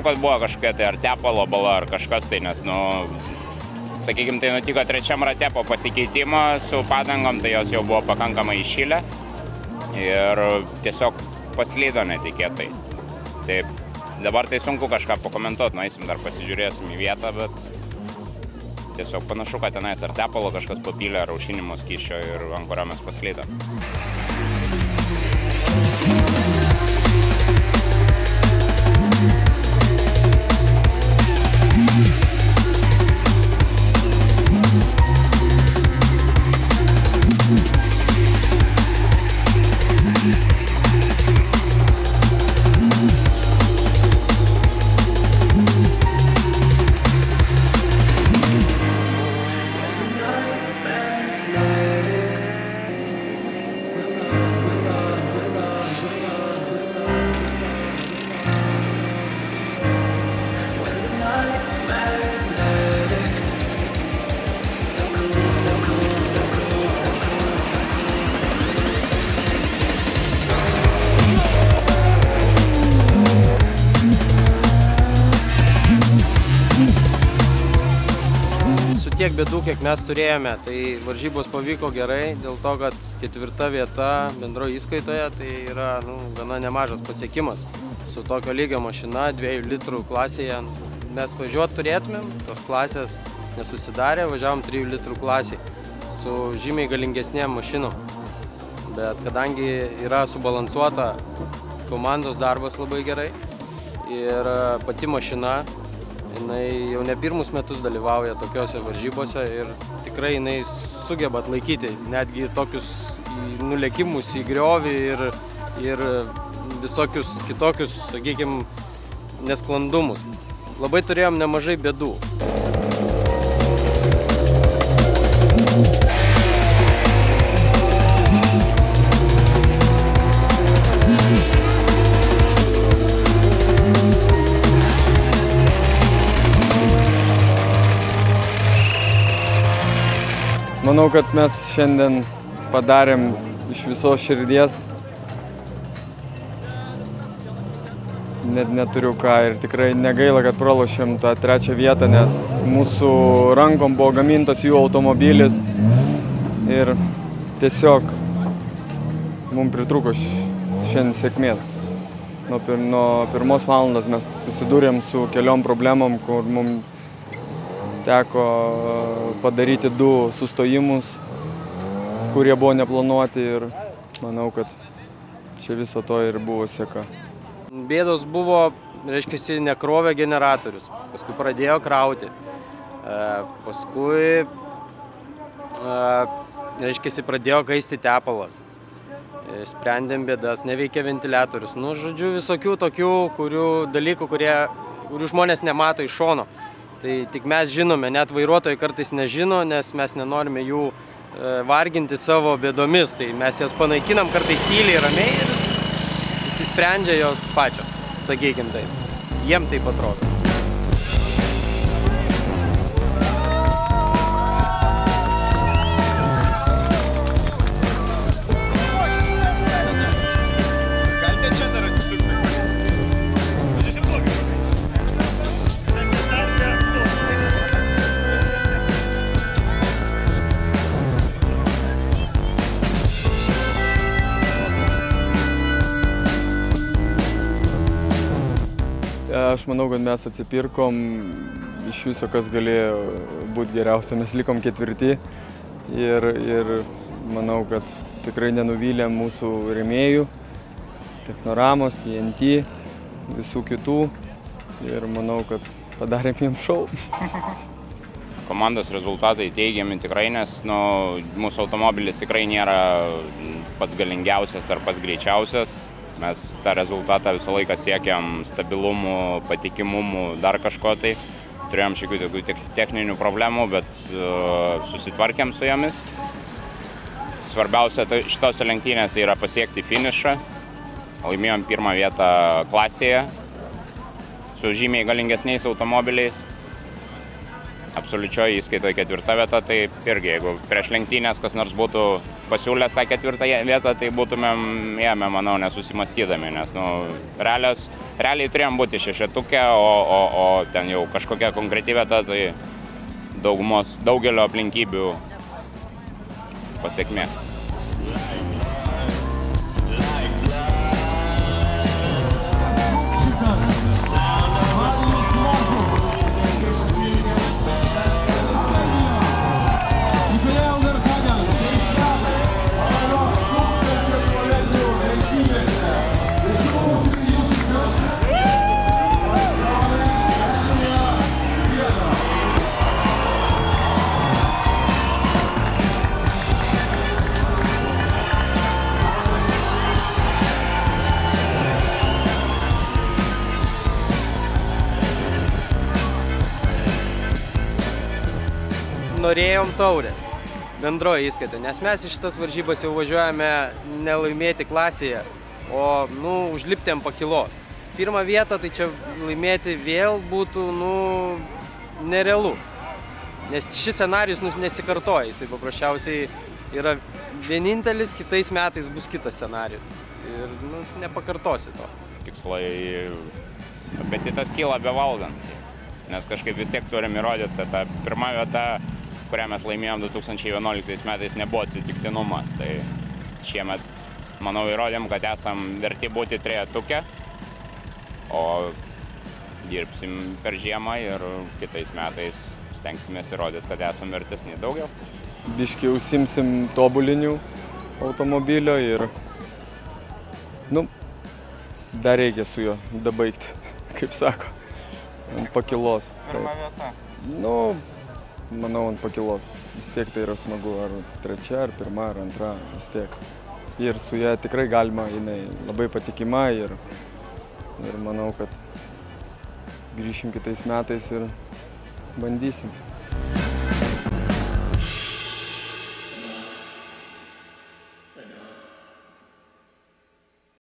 panašu, kad buvo kažkokia tai ar tepalo bala, ar kažkas tai, nes, nu, sakykime, tai nutiko trečiam rate po pasikeitimo su padangom, tai jos jau buvo pakankamai įšilę ir tiesiog paslydo netikėtai. Taip, dabar tai sunku kažką pakomentuoti, nueisim dar pasižiūrėsim į vietą, bet tiesiog panašu, kad tenais ar tepalo kažkas papylė, ar aušinimo skysčio ir ant kurio mes paslydo. Tiek bėdų, kiek mes turėjome, tai varžybos pavyko gerai, dėl to, kad 4. vieta bendroje įskaitoje tai yra gana nemažas pasiekimas. Su tokio lygio mašina, 2 litrų klasėje mes važiuoti turėtumėm, tos klasės nesusidarė, važiavom 3 litrų klasėje su žymiai galingesnėm mašinom. Bet kadangi yra subalansuota komandos darbas labai gerai ir pati mašina, jinai jau ne pirmus metus dalyvauja tokiose varžybose ir tikrai jinai sugeba atlaikyti netgi tokius nulekimus į griovį ir visokius kitokius, sakykime, nesklandumus. Labai turėjom nemažai bėdų. Manau, kad mes šiandien padarėm iš visos širdies. Net neturiu ką ir tikrai negaila, kad pralošėm tą 3. vietą, nes mūsų rankom buvo gamintas jų automobilis ir tiesiog mums pritrūko šiandien sėkmės. Nuo 1 valandos mes susidūrėm su keliom problemom, kur mums teko padaryti 2 sustojimus, kurie buvo neplanuoti ir manau, kad čia viso to ir buvo seka. Bėdos buvo, reiškia, nekrovė generatorius, paskui pradėjo krauti, paskui, reiškia, pradėjo kaisti tepalas, sprendėm bėdas, neveikė ventiliatorius, žodžiu, visokių tokių dalykų, kurių žmonės nemato iš šono. Tai tik mes žinome, net vairuotojai kartais nežino, nes mes nenorime jų varginti savo bėdomis. Tai mes jas panaikinam kartais tyliai, ramiai ir išsisprendžia jos pačios, sakykim taip. Jiem taip atrodo. Aš manau, kad mes atsipirkom iš viso, kas galėjo būti geriausia. Mes likom 4. ir manau, kad tikrai nenuvylė mūsų rėmėjų, Technoramos, TNT, visų kitų ir manau, kad padarėm jiems šou. Komandos rezultatai teigiami tikrai, nes mūsų automobilis tikrai nėra pats galingiausias ar pats greičiausias. Mes tą rezultatą visą laiką siekiam stabilumų, patikimumų, dar kažko tai. Turėjom šiokių tokių techninių problemų, bet susitvarkėm su jomis. Svarbiausia šitose lenktynėse yra pasiekti finišą. Laimėjom 1. vietą klasėje su žymiai galingesniais automobiliais. absoliučioje įskaitoje 4 vieta, tai irgi, jeigu prieš lenktynės kas nors būtų pasiūlęs tą 4 vietą, tai būtumėm jame, manau, nesusimastydami, nes realiai turėjom būti 6-tuke, o ten jau kažkokia konkreti vieta, tai daugelio aplinkybių pasiekmė. Norėjom taurę bendroje įskaitoje, nes mes iš šitas varžybas jau važiuojame nelaimėti klasėje, o užlipti ant pakilos. Pirmą vietą, tai čia laimėti vėl būtų nerealu, nes šis scenarijus nesikartoja, jisai paprasčiausiai yra vienintelis, kitais metais bus kitas scenarijus ir nepakartosi to. Tikslai, apetitas kyla bevaldant, nes kažkaip vis tiek turim įrodyti, kad ta pirma vieta, kurią mes laimėjom 2011 metais, nebuvo atsitiktinumas. Tai šiemet, manau, įrodėm, kad esam verti būti 3-tuke, o dirbsim per žiemą ir kitais metais stengsimės įrodyti, kad esam vertesni daugiau. Biškį užsimsim tobulinių automobilio ir dar reikia su juo dabaigti, kaip sako, ant pakilos. Pirma vieta? Manau, ant pakilos. Vis tiek tai yra smagu, ar 3, ar 1, ar 2, vis tiek. Ir su ja tikrai galima, jinai labai patikima ir manau, kad grįšim kitais metais ir bandysim.